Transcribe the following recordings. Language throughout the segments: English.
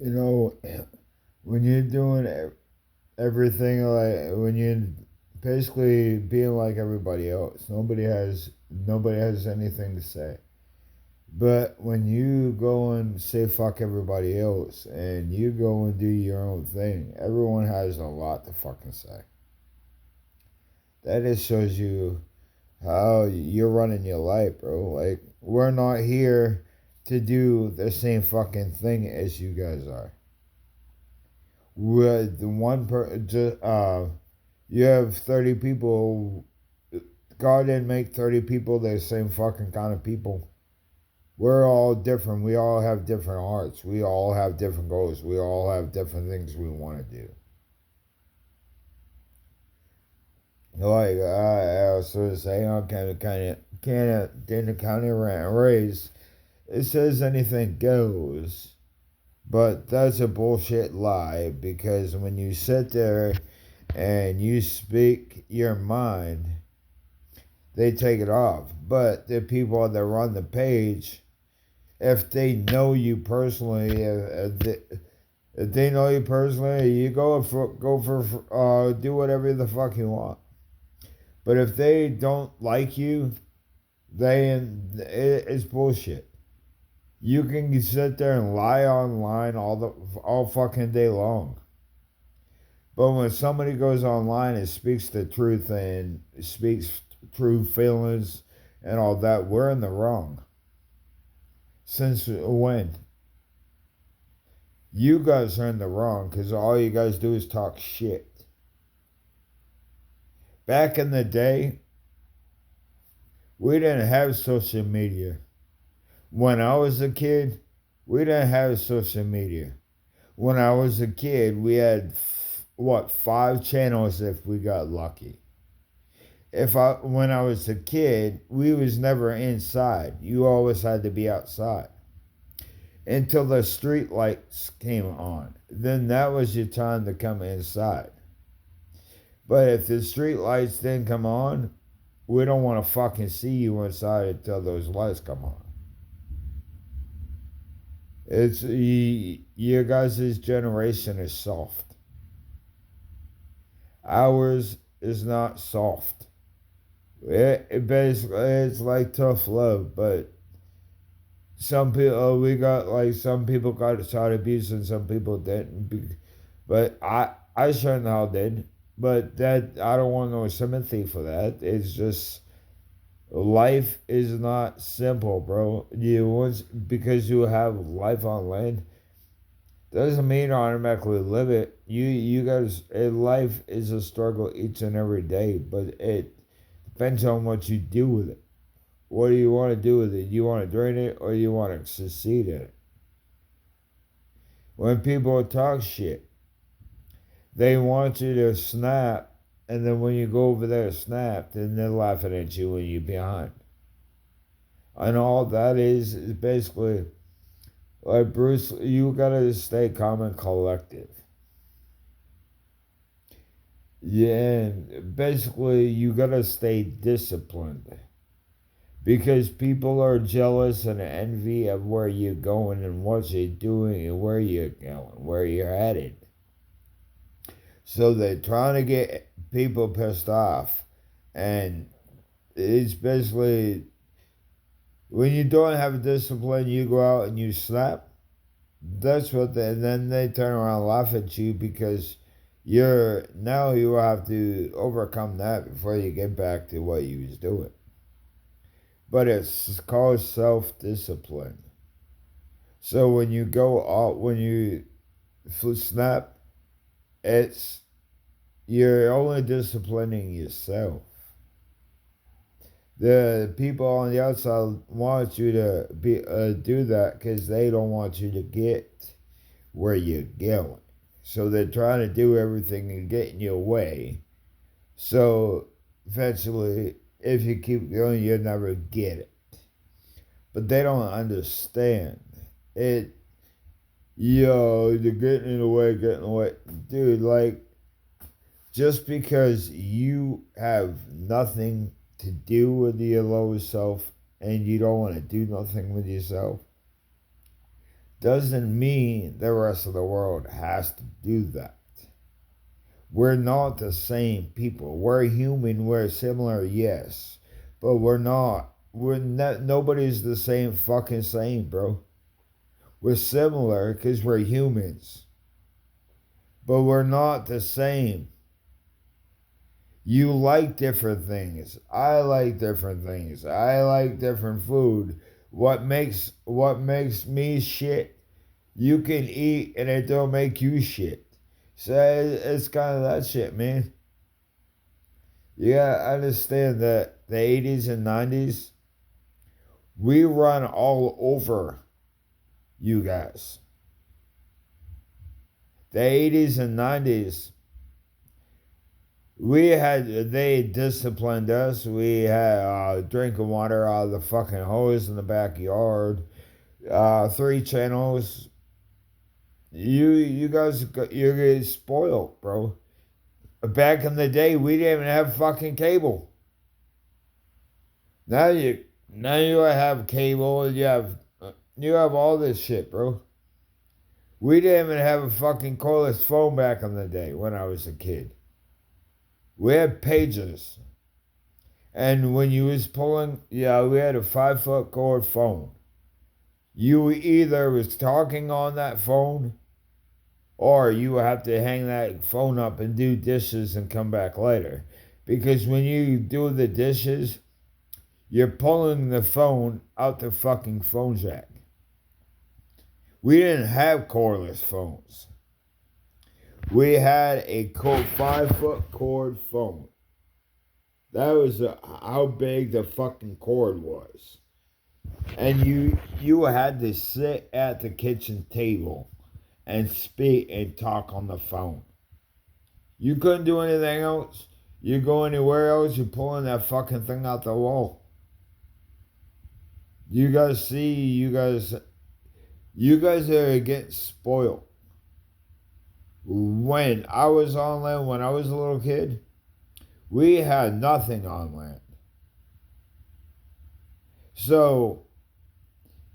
You know, when you're doing everything like when you're basically being like everybody else, nobody has anything to say. But when you go and say fuck everybody else and you go and do your own thing, everyone has a lot to fucking say. That just shows you how you're running your life, bro. Like, we're not here to do the same fucking thing as you guys are. With the one just you have 30 people. God didn't make 30 people the same fucking kind of people. We're all different. We all have different hearts. We all have different goals. We all have different things we want to do. Like I was sort of saying on Canada County race, it says anything goes, but that's a bullshit lie because when you sit there and you speak your mind, they take it off. But the people that run the page, if they know you personally, if they know you personally, you go for do whatever the fuck you want. But if they don't like you, it's bullshit. You can sit there and lie online all fucking day long. But when somebody goes online and speaks the truth and speaks true feelings and all that, we're in the wrong. Since when? You guys are in the wrong because all you guys do is talk shit. Back in the day, we didn't have social media. When I was a kid, we didn't have social media. When I was a kid, we had what, 5 channels if we got lucky. When I was a kid, we was never inside. You always had to be outside until the street lights came on. Then that was your time to come inside. But if the street lights didn't come on, we don't want to fucking see you inside until those lights come on. It's your guys' generation is soft. Ours is not soft. It basically it's like tough love, but some people got child abuse and some people didn't. But I sure now did. But that I don't want no sympathy for that. It's just life is not simple, bro. Because you have life on land doesn't mean automatically live it. You guys, life is a struggle each and every day, but it depends on what you do with it. What do you want to do with it? You want to drain it or you want to succeed in it? When people talk shit, they want you to snap, and then when you go over there to snap, then they're laughing at you when you're behind. And all that is basically like Bruce, you gotta stay calm and collective. Yeah, and basically you gotta stay disciplined because people are jealous and envy of where you're going and what you're doing and where you're going, where you're headed. So they're trying to get people pissed off, and it's basically when you don't have discipline, you go out and you slap. And then they turn around and laugh at you because you have to overcome that before you get back to what you was doing. But it's called self-discipline. So when you go out, when you snap, it's you're only disciplining yourself. The people on the outside want you to do that because they don't want you to get where you're going. So they're trying to do everything and get in your way. So eventually, if you keep going, you'll never get it. But they don't understand it. You're getting in the way, dude. Like, just because you have nothing to do with your lower self and you don't want to do nothing with yourself doesn't mean the rest of the world has to do that. We're not the same people. We're human, we're similar, yes. But we're not. Nobody's the same fucking same, bro. We're similar because we're humans. But we're not the same. You like different things. I like different things. I like different food. What makes me shit, you can eat and it don't make you shit. So it's kind of that shit, man. You gotta understand that the 80s and 90s, we run all over you guys. The 80s and 90s, they disciplined us. We had drinking water out of the fucking hose in the backyard. 3 channels. You guys, you get spoiled, bro. Back in the day, we didn't even have fucking cable. Now you have cable. You have all this shit, bro. We didn't even have a fucking cordless phone back in the day when I was a kid. We had pages. And when you was pulling, we had a 5-foot cord phone. You either was talking on that phone or you have to hang that phone up and do dishes and come back later. Because when you do the dishes, you're pulling the phone out the fucking phone jack. We didn't have cordless phones. We had a 5-foot cord phone. That was how big the fucking cord was. And you had to sit at the kitchen table and speak and talk on the phone. You couldn't do anything else. You go anywhere else, you're pulling that fucking thing out the wall. You guys are getting spoiled. When I was on land, when I was a little kid, we had nothing on land. So,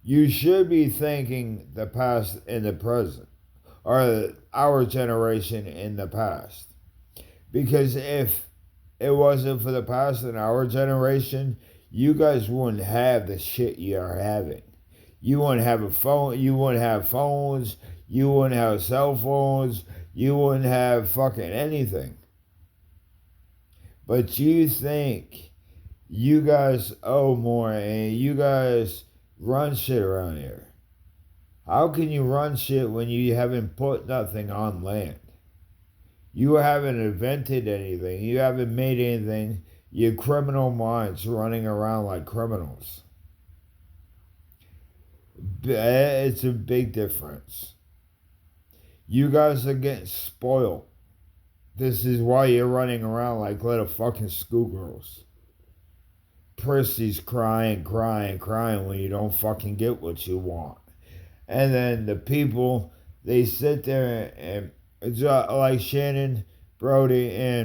you should be thanking the past and the present, or our generation in the past. Because if it wasn't for the past and our generation, you guys wouldn't have the shit you are having. You wouldn't have a phone, you wouldn't have phones, you wouldn't have cell phones, you wouldn't have fucking anything. But you think you guys owe more and you guys run shit around here. How can you run shit when you haven't put nothing on land? You haven't invented anything. You haven't made anything. You're criminal minds running around like criminals. It's a big difference. You guys are getting spoiled. This is why you're running around like little fucking schoolgirls. Prissies crying when you don't fucking get what you want. And then the people, they sit there and like Shannon, Brody, and